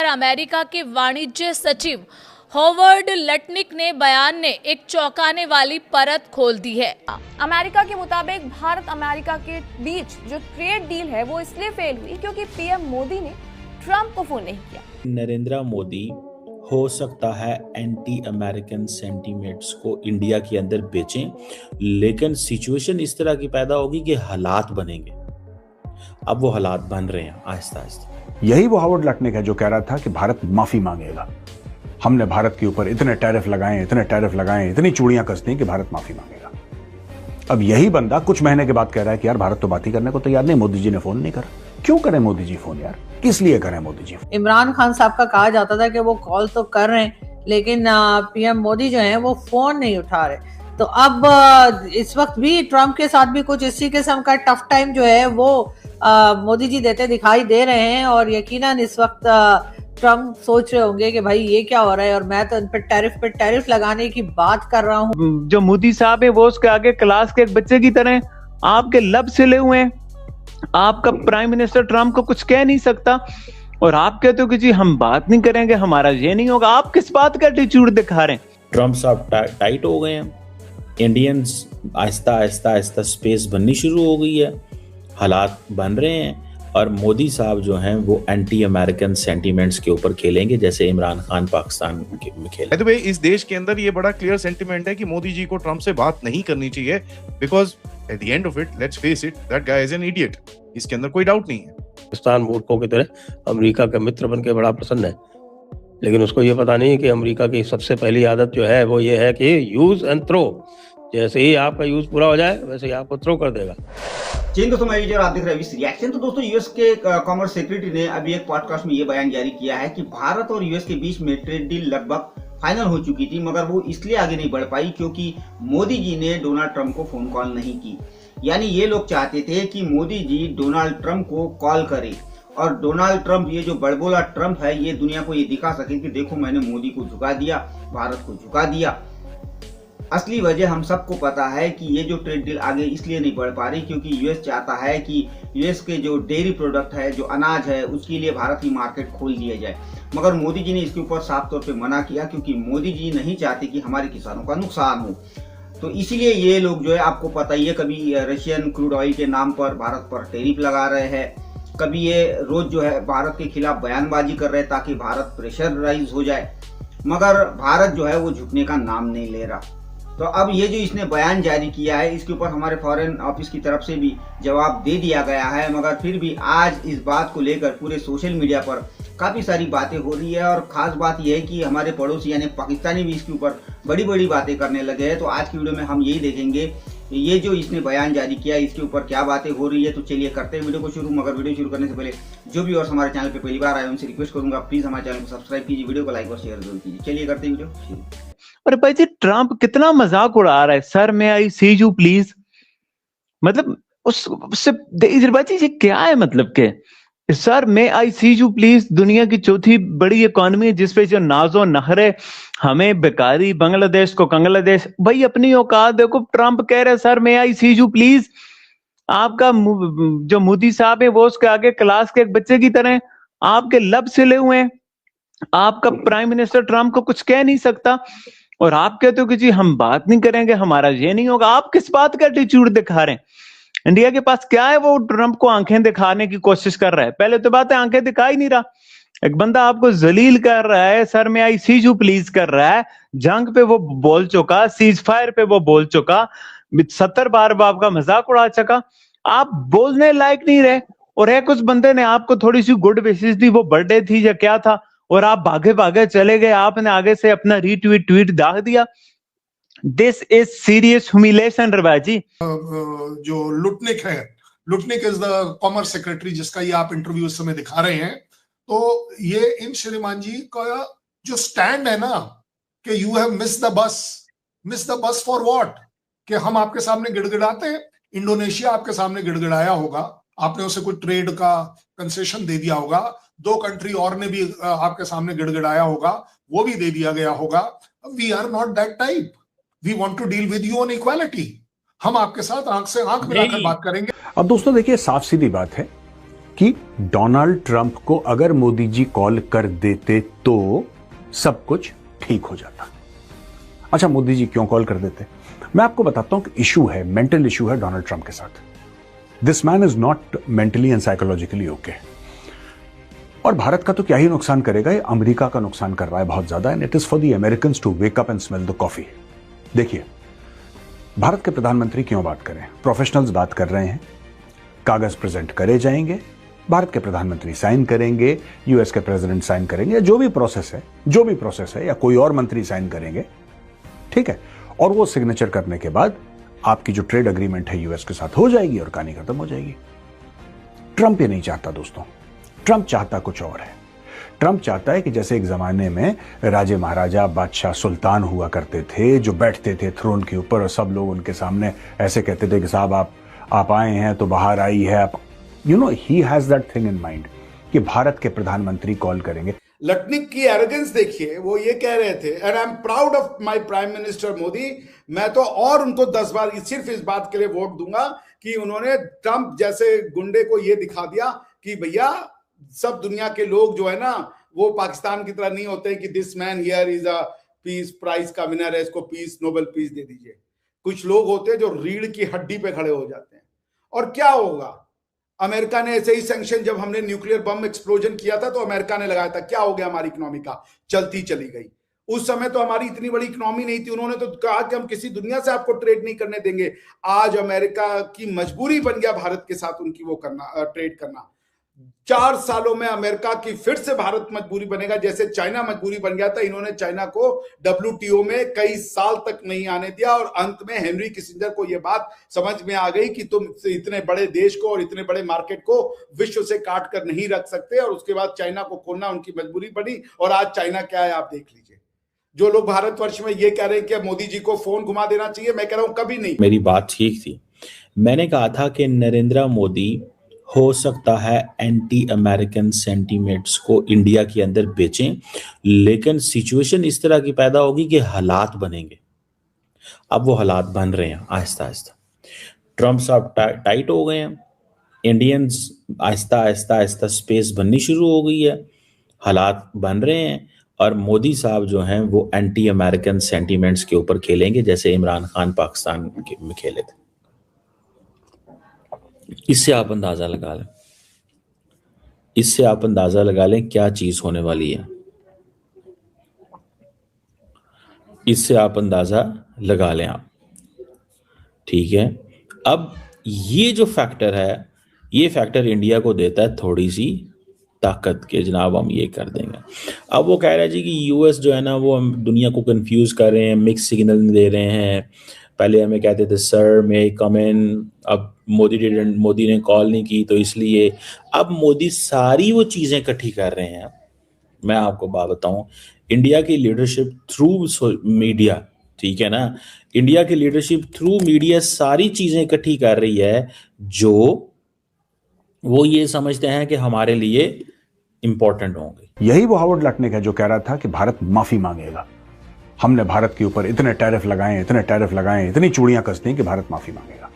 America के वाणिज्य सचिव हॉवर्ड लटनिक ने बयान ने एक चौंकाने वाली परत खोल दी है। अमेरिका के मुताबिक भारत अमेरिका के बीच जो ट्रेड डील है वो इसलिए फेल हुई क्योंकि पीएम मोदी ने ट्रंप को फोन नहीं किया। नरेंद्र मोदी हो सकता है एंटी अमेरिकन सेंटीमेंट्स को इंडिया के अंदर बेचें, लेकिन सिचुएशन इस तरह की पैदा होगी कि हालात बनेंगे। अब वो हालात बन रहे हैं आहिस्ता आहिस्ता। यही वो हॉवर्ड लटनिक है जो कह रहा था कि भारत माफी मांगेगा। हमने भारत के ऊपर इतने टैरिफ लगाए, इतनी चूड़ियां कस दी कि भारत माफी मांगेगा। अब यही बंदा कुछ महीने के बाद कह रहा है कि यार भारत तो बात ही करने को तैयार नहीं, मोदी जी ने फोन नहीं करा। क्यों करें मोदी जी फोन यार, किस लिए करें मोदी जी? इमरान खान साहब का कहा जाता था कि वो कॉल तो कर रहे हैं, लेकिन पीएम मोदी जो है वो फोन नहीं उठा रहे। तो अब इस वक्त भी ट्रंप के साथ भी कुछ इसी किस्म का टफ टाइम जो है वो मोदी जी देते दिखाई दे रहे हैं। और यकीनन इस वक्त ट्रंप सोच रहे होंगे कि भाई ये क्या हो रहा है, और मैं तो इन पे टैरिफ लगाने की बात कर रहा हूँ। जो मोदी साहब है वो उसके आगे क्लास के एक बच्चे की तरह आपके लब सिले हुए हैं। आपका प्राइम मिनिस्टर ट्रंप को कुछ कह नहीं सकता और आप कहते हो कि जी हम बात नहीं करेंगे, हमारा ये नहीं होगा। आप किस बात का एटीट्यूड दिखा रहे हैं? ट्रंप साहब टाइट हो गए हैं, इंडियंस आहिस्ता आहिस्ता स्पेस बननी शुरू हो गई है, हालात बन रहे हैं और मोदी साहब जो हैं वो एंटी अमेरिकन सेंटीमेंट्स के ऊपर खेलेंगे जैसे इमरान खान पाकिस्तान में खेले। भाई इस देश के अंदर ये बड़ा क्लियर सेंटीमेंट है कि मोदी जी को ट्रंप से बात नहीं करनी चाहिए, because at the end of it let's face it that guy is an idiot. इसके अंदर कोई डाउट नहीं है। पाकिस्तान मूर्खों की तरह अमेरिका का मित्र बन के बड़ा प्रसन्न है, लेकिन उसको ये पता नहीं है कि अमेरिका की सबसे पहली आदत जो है वो ये है कि यूज एंड थ्रो। जैसे ही आपका यूज पूरा हो जाए वैसे ही आपको थ्रो कर देगा। जी दोस्तों, मैं विजय और आप देख रहे हैं विश रिएक्शन। तो दोस्तों, यूएस के कॉमर्स सेक्रेटरी ने अभी एक पॉडकास्ट में ये बयान जारी किया है कि भारत और यूएस के बीच में ट्रेड डील लगभग फाइनल हो चुकी थी, मगर वो इसलिए आगे नहीं बढ़ पाई क्योंकि मोदी जी ने डोनाल्ड ट्रंप को फोन कॉल नहीं की। यानी ये लोग चाहते थे कि मोदी जी डोनाल्ड ट्रंप को कॉल करे और डोनाल्ड ट्रंप, ये जो बड़बोला ट्रंप है, ये दुनिया को ये दिखा सके कि देखो मैंने मोदी को झुका दिया, भारत को झुका दिया। असली वजह हम सबको पता है कि ये जो ट्रेड डील आगे इसलिए नहीं बढ़ पा रही क्योंकि यूएस चाहता है कि यूएस के जो डेयरी प्रोडक्ट है, जो अनाज है, उसके लिए भारत की मार्केट खोल दिया जाए। मगर मोदी जी ने इसके ऊपर साफ तौर पे मना किया क्योंकि मोदी जी नहीं चाहते कि हमारे किसानों का नुकसान हो। तो इसीलिए ये लोग जो है, आपको पता ही है, कभी रशियन क्रूड ऑयल के नाम पर भारत पर टैरिफ लगा रहे हैं, कभी ये रोज जो है भारत के खिलाफ बयानबाजी कर रहे हैं ताकि भारत प्रेशराइज हो जाए, मगर भारत जो है वो झुकने का नाम नहीं ले रहा। तो अब ये जो इसने बयान जारी किया है, इसके ऊपर हमारे फॉरेन ऑफिस की तरफ से भी जवाब दे दिया गया है, मगर फिर भी आज इस बात को लेकर पूरे सोशल मीडिया पर काफ़ी सारी बातें हो रही है। और ख़ास बात यह है कि हमारे पड़ोसी यानी पाकिस्तानी भी इसके ऊपर बड़ी बड़ी बातें करने लगे हैं। तो आज की वीडियो में हम यही देखेंगे ये जो इसने बयान जारी किया इसके ऊपर क्या बातें हो रही है। तो चलिए करते हैं वीडियो को शुरू। मगर वीडियो शुरू करने से पहले जो भी और हमारे चैनल पे पहली बार आए उनसे रिक्वेस्ट करूंगा, प्लीज़ हमारे चैनल को सब्सक्राइब कीजिए, वीडियो को लाइक और शेयर जरूर कीजिए। चलिए करते हैं वीडियो शुरू। और भाई जी ट्रंप कितना मजाक उड़ा रहा है। Sir may I see you please, मतलब उससे ये क्या है, मतलब के sir may I see you please. दुनिया की चौथी बड़ी इकोनॉमी है जिसपे जो नाजो नखरे हमें बेकारी, बांग्लादेश को कंग्लादेश, भाई अपनी औकात देखो। ट्रंप कह रहे sir may I see you please. आपका जो मोदी साहब है वो उसके आगे क्लास के एक बच्चे की तरह आपके लब सिले हुए हैं। आपका प्राइम मिनिस्टर ट्रंप को कुछ कह नहीं सकता और आप कहते हो कि जी हम बात नहीं करेंगे, हमारा ये नहीं होगा। आप किस बात का एटीट्यूड दिखा रहे हैं? इंडिया के पास क्या है वो ट्रंप को आंखें दिखाने की कोशिश कर रहा है? पहले तो बात है आंखें दिखा ही नहीं रहा। एक बंदा आपको जलील कर रहा है, सर में आई सीज यू प्लीज कर रहा है। जंग पे वो बोल चुका, सीज फायर पे वो बोल चुका, 70 बार बाप का मजाक उड़ा चुका। आप बोलने लायक नहीं रहे। और एक उस बंदे ने आपको थोड़ी सी गुड विशेष दी, वो बर्थडे थी या क्या था, और आप भागे भागे चले गए। आपने आगे से अपना रीट्वीट ट्वीट दाग दिया। दिस इज सीरियस ह्यूमिलेशन रवाजी। जो लुटनिक है, Lutnick is the commerce secretary जिसका ये आप इंटरव्यू इस समय दिखा रहे हैं। तो ये इन श्रीमान जी का जो स्टैंड है ना कि you have miss the bus for what, कि हम आपके सामने गिड़गिड़ाते हैं। इंडोनेशिया आपके सामने गिड़गिड़ाया होगा, आपने उसे कोई ट्रेड का कंसेशन दे दिया होगा, 2 कंट्री और ने भी आपके सामने गिड़गिड़ाया होगा, वो भी दे दिया गया होगा। We are not that type, we want to deal with you on equality. हम आपके साथ आंख से आंख मिलाकर बात करेंगे। अब दोस्तों देखिए, साफ सीधी बात है कि डोनाल्ड ट्रंप को अगर मोदी जी कॉल कर देते तो सब कुछ ठीक हो जाता। अच्छा, मोदी जी क्यों कॉल कर देते? मैं आपको बताता हूं कि इशू है, मेंटल इशू है डोनाल्ड ट्रंप के साथ। This man is not mentally and psychologically okay. और भारत का तो क्या ही नुकसान करेगा, ये अमेरिका का नुकसान कर रहा है बहुत ज्यादा। And it is for the Americans to wake up and smell the coffee. देखिए, भारत के प्रधानमंत्री क्यों बात करें, प्रोफेशनल्स बात कर रहे हैं, कागज प्रेजेंट करे जाएंगे, भारत के प्रधानमंत्री साइन करेंगे, यूएस के प्रेसिडेंट साइन करेंगे, जो भी प्रोसेस है या कोई और मंत्री साइन करेंगे, ठीक है। और वो सिग्नेचर करने के बाद आपकी जो ट्रेड एग्रीमेंट है यूएस के साथ हो जाएगी और कहानी खत्म हो जाएगी। ट्रंप ये नहीं चाहता दोस्तों, ट्रंप चाहता कुछ और है। ट्रंप चाहता है कि जैसे एक जमाने में राजे महाराजा बादशाह सुल्तान हुआ करते थे, जो बैठते थे थ्रोन के ऊपर और सब लोग उनके सामने ऐसे कहते थे कि साहब आप आए हैं तो बाहर आई है, आप he has that thing in mind कि भारत के प्रधानमंत्री कॉल करेंगे। लटनिक की एरोगेंस देखिए, वो ये कह रहे थे, and I am proud of my prime minister Modi, मैं तो और उनको 10 बार सिर्फ इस बात के लिए वोट दूंगा कि उन्होंने ट्रंप जैसे गुंडे को ये दिखा दिया कि भैया सब दुनिया के लोग जो है ना वो पाकिस्तान की तरह नहीं होते कि this man here is a peace prize का विनर है, इसको पीस नोबेल पीस दे दीजिए। कुछ लोग होते हैं जो रीढ़ की हड्डी पे खड़े हो जाते हैं। और क्या होगा, अमेरिका ने ऐसे ही सैंक्शन, जब हमने न्यूक्लियर बम एक्सप्लोजन किया था तो अमेरिका ने लगाया था, क्या हो गया हमारी इकोनॉमी का, चलती चली गई। उस समय तो हमारी इतनी बड़ी इकोनॉमी नहीं थी, उन्होंने तो कहा कि हम किसी दुनिया से आपको ट्रेड नहीं करने देंगे। आज अमेरिका की मजबूरी बन गया भारत के साथ उनकी वो करना, ट्रेड करना। 4 सालों में अमेरिका की फिर से भारत मजबूरी बनेगा, जैसे चाइना मजबूरी बन गया था। इन्होंने चाइना को WTO में कई साल तक नहीं आने दिया और अंत में हेनरी किसिंजर को यह बात समझ में आ गई कि तुम इतने बड़े देश को और इतने बड़े मार्केट को विश्व से काट कर नहीं रख सकते, और उसके बाद चाइना को खोलना उनकी मजबूरी बनी। और आज चाइना क्या है आप देख लीजिए। जो लोग भारतवर्ष में ये कह रहे हैं कि मोदी जी को फोन घुमा देना चाहिए, मैं कह रहा हूं कभी नहीं। मेरी बात ठीक थी, मैंने कहा था कि नरेंद्र मोदी हो सकता है एंटी अमेरिकन सेंटीमेंट्स को इंडिया के अंदर बेचें, लेकिन सिचुएशन इस तरह की पैदा होगी कि हालात बनेंगे। अब वो हालात बन रहे हैं आहिस्ता आहिस्ता। ट्रंप साहब टाइट हो गए हैं, इंडियंस आहिस्ता आहिस्ता आहिस्ता स्पेस बननी शुरू हो गई है, हालात बन रहे हैं। और मोदी साहब जो हैं वो एंटी अमेरिकन सेंटीमेंट्स के ऊपर खेलेंगे, जैसे इमरान खान पाकिस्तान में खेले थे। इससे आप अंदाजा लगा लें, इससे आप अंदाजा लगा लें क्या चीज होने वाली है। इससे आप अंदाजा लगा लें आप, ठीक है। अब ये जो फैक्टर है, ये फैक्टर इंडिया को देता है थोड़ी सी ताकत के, जनाब हम ये कर देंगे। अब वो कह रहे हैं जी कि यूएस जो है ना वो हम दुनिया को कंफ्यूज कर रहे हैं, मिक्स सिग्नल दे रहे हैं। पहले हमें कहते थे सर मे कम इन, अब मोदी ने कॉल नहीं की तो इसलिए। अब मोदी सारी वो चीजें इकट्ठी कर रहे हैं। मैं आपको बात बताऊं, इंडिया की लीडरशिप थ्रू मीडिया, ठीक है ना, इंडिया की लीडरशिप थ्रू मीडिया सारी चीजें इकट्ठी कर रही है जो वो ये समझते हैं कि हमारे लिए इंपॉर्टेंट होंगे। यही वो हावर्ड लटनिक है जो कह रहा था कि भारत माफी मांगेगा। हमने भारत के ऊपर इतने टैरिफ लगाए, इतनी चूड़ियां कस दी कि भारत माफी मांगेगा।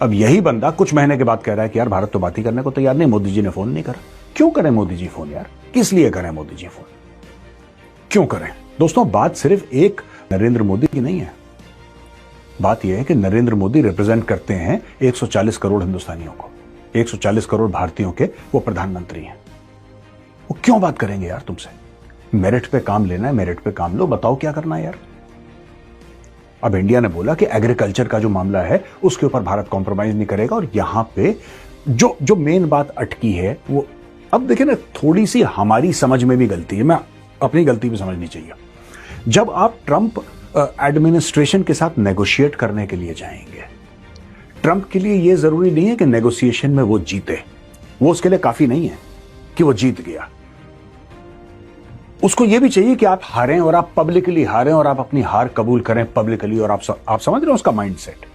अब यही बंदा कुछ महीने के बाद कह रहा है कि यार भारत तो बात ही करने को तैयार नहीं, मोदी जी ने फोन नहीं करा। क्यों करें मोदी जी फोन यार, किस लिए करें मोदी जी फोन, क्यों करें? दोस्तों, बात सिर्फ एक नरेंद्र मोदी की नहीं है। बात यह है कि नरेंद्र मोदी रिप्रेजेंट करते हैं 140 करोड़ हिंदुस्तानियों को, 140 करोड़ भारतीयों के वो प्रधानमंत्री हैं। वो क्यों बात करेंगे यार तुमसे? मेरिट पे काम लेना है, मेरिट पे काम लो, बताओ क्या करना है यार। अब इंडिया ने बोला कि एग्रीकल्चर का जो मामला है उसके ऊपर भारत कॉम्प्रोमाइज नहीं करेगा। और यहां पे जो मेन बात अटकी है वो, अब देखिए ना, थोड़ी सी हमारी समझ में भी गलती है, मैं अपनी गलती भी समझनी चाहिए। जब आप ट्रंप एडमिनिस्ट्रेशन के साथ नेगोशिएट करने के लिए जाएंगे, ट्रंप के लिए यह जरूरी नहीं है कि नेगोशिएशन में वो जीते, वो उसके लिए काफी नहीं है कि वो जीत गया। उसको यह भी चाहिए कि आप हारें और आप पब्लिकली हारें और आप अपनी हार कबूल करें पब्लिकली। और आप समझ रहे हो उसका माइंडसेट,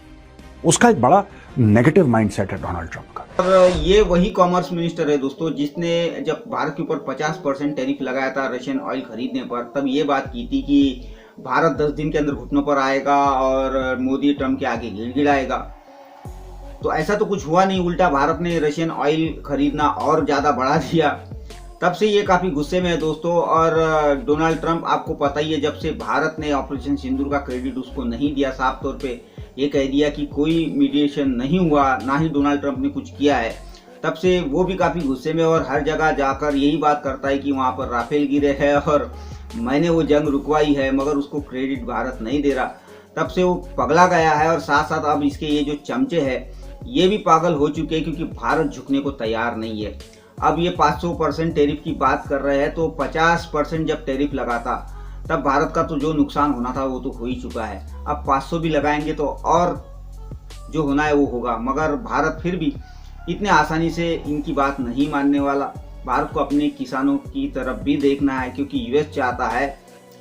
उसका एक बड़ा नेगेटिव माइंडसेट है डोनाल्ड ट्रंप का। और ये वही कॉमर्स मिनिस्टर है दोस्तों जिसने जब भारत के ऊपर 50% टैरिफ लगाया था रशियन ऑयल खरीदने पर, तब ये बात की थी कि भारत 10 दिन के अंदर घुटनों पर आएगा और मोदी ट्रंप के आगे गिड़गिड़ाएगा। तो ऐसा तो कुछ हुआ नहीं, उल्टा भारत ने रशियन ऑयल खरीदना और ज़्यादा बढ़ा दिया। तब से ये काफ़ी गुस्से में है दोस्तों। और डोनाल्ड ट्रंप, आपको पता ही है, जब से भारत ने ऑपरेशन सिंदूर का क्रेडिट उसको नहीं दिया, साफ तौर पे ये कह दिया कि कोई मीडिएशन नहीं हुआ, ना ही डोनाल्ड ट्रंप ने कुछ किया है, तब से वो भी काफ़ी गुस्से में और हर जगह जाकर यही बात करता है कि वहाँ पर राफेल गिरे है और मैंने वो जंग रुकवाई है, मगर उसको क्रेडिट भारत नहीं दे रहा। तब से वो पगला गया है और साथ साथ अब इसके ये जो चमचे हैं ये भी पागल हो चुके हैं, क्योंकि भारत झुकने को तैयार नहीं है। अब ये 500% टैरिफ की बात कर रहे हैं, तो 50% जब टैरिफ लगाता तब भारत का तो जो नुकसान होना था वो तो हो ही चुका है। अब 500 भी लगाएंगे तो और जो होना है वो होगा, मगर भारत फिर भी इतने आसानी से इनकी बात नहीं मानने वाला। भारत को अपने किसानों की तरफ भी देखना है, क्योंकि यूएस चाहता है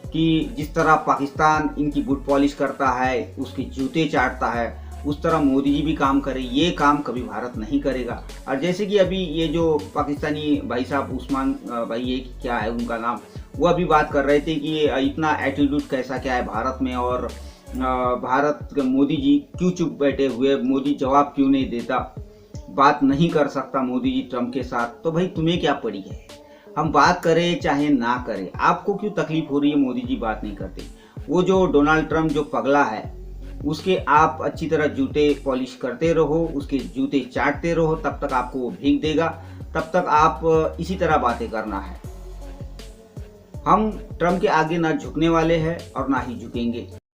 कि जिस तरह पाकिस्तान इनकी बूट पॉलिश करता है, उसके जूते चाटता है, उस तरह मोदी जी भी काम करे। ये काम कभी भारत नहीं करेगा। और जैसे कि अभी ये जो पाकिस्तानी भाई साहब उस्मान भाई, ये क्या है उनका नाम, वो अभी बात कर रहे थे कि इतना एटीट्यूड कैसा क्या है भारत में, और भारत के मोदी जी क्यों चुप बैठे हुए, मोदी जवाब क्यों नहीं देता, बात नहीं कर सकता मोदी जी ट्रंप के साथ। तो भाई तुम्हें क्या पड़ी है, हम बात करें चाहे ना करें, आपको क्यों तकलीफ हो रही है मोदी जी बात नहीं करते। वो जो डोनाल्ड ट्रंप जो पगला है, उसके आप अच्छी तरह जूते पॉलिश करते रहो, उसके जूते चाटते रहो, तब तक आपको वो भीग देगा। तब तक आप इसी तरह बातें करना है। हम ट्रंप के आगे ना झुकने वाले हैं और ना ही झुकेंगे।